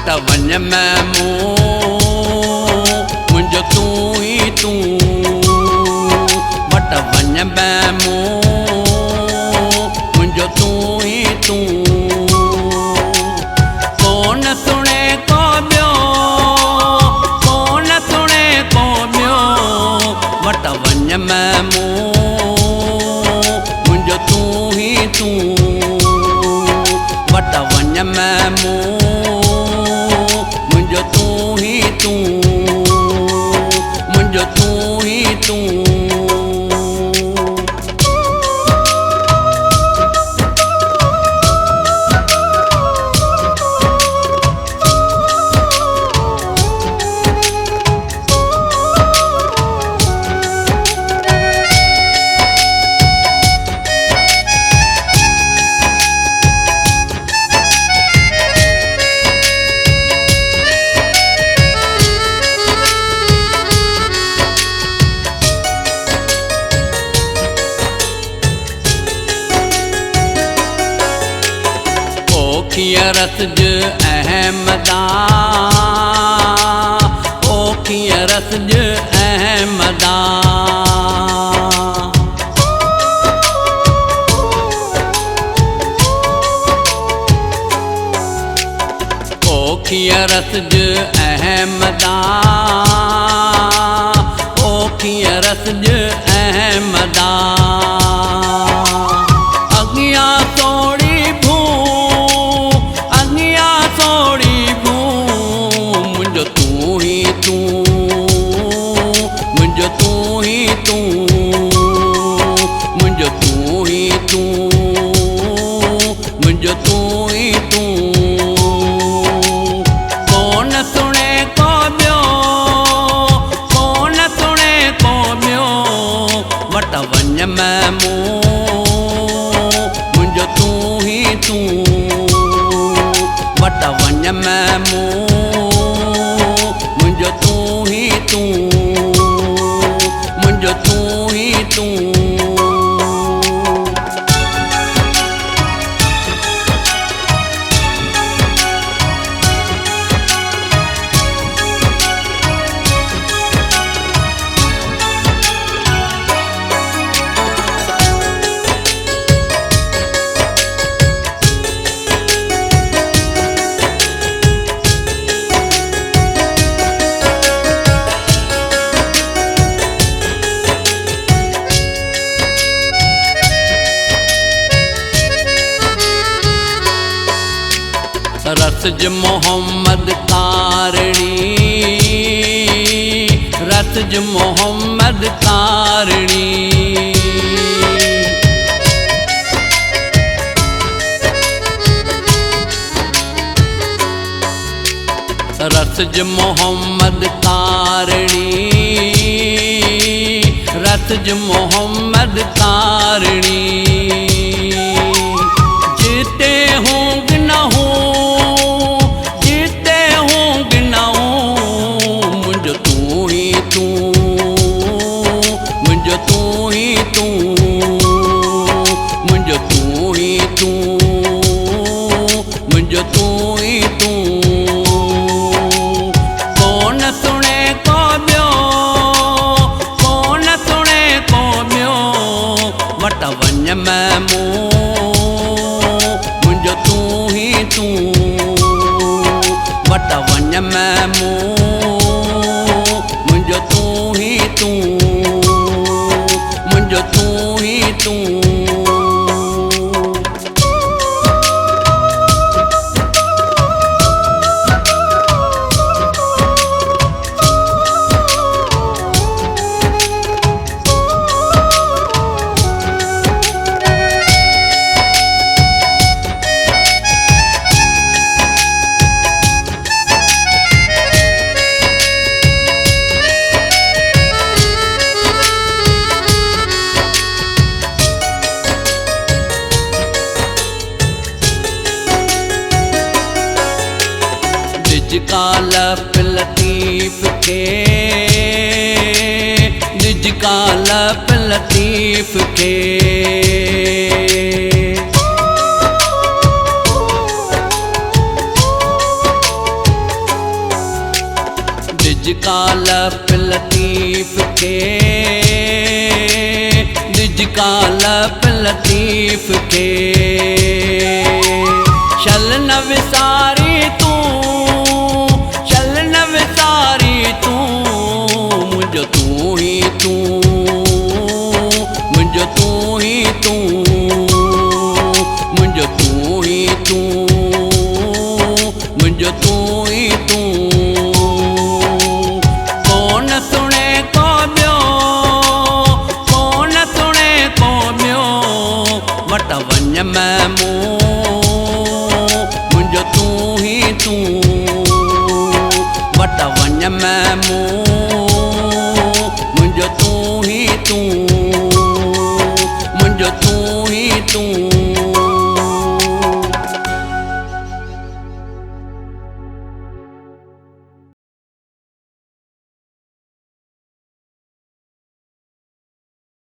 वट वञ महमूं मुंहिंजो तूं ई तूं वट वञ महमूं मुंहिंजो तूं ई तूं कोन सुणे को ॿियो कोन सुणे को ॿियो वट वञ महमूं मुंहिंजो तूं ई तूं वट वञ महमूं मुंहिंजो तूं ई तूं मुंहिंजो तूं ई तूं ओखिया रसज अहमदा ओखिया रसज अहमदा ओखिया रसज अहमदा ओखिया रसज अहमदा अगिया तोड़ी मुंहिंजो तूं ई तूं मुंहिंजो तूं ई तूं मुंहिंजो तूं ई तूं मुंहिंजो तूं ई तूं कोन सुणे को ॿियो कोन सुणे को ॿियो वट वञ महमूं मुंहिंजो तूं ई तूं वट वञ महमूं मुंहिंजो तूं ई तूं मुंहिंजो तूं ई तूं रसज मोहम्मद कारणी रसज मोहम्मद कारणी रसज मोहम्मद कारणी रसज मोहम्मद कारणी जीते होंग न हो मुंहिंजो तूं ई तूं मुंहिंजो तूं ई तूं मुंहिंजो तूं ई तूं मुंहिंजो तूं ई तूं कोन सुणे को ॿियो कोन सुणे को ॿियो वट वञ महमूं मुंहिंजो तूं ई तूं वट वञ महमूं मुंहिंजो तूं ई तूं मुंहिंजो तूं ई तूं निजकाल लतीफ़ के निजकाल लतीफ़ के निज का लफ लतीफ के, निज का लफ लतीफ के। शल न विसारी तू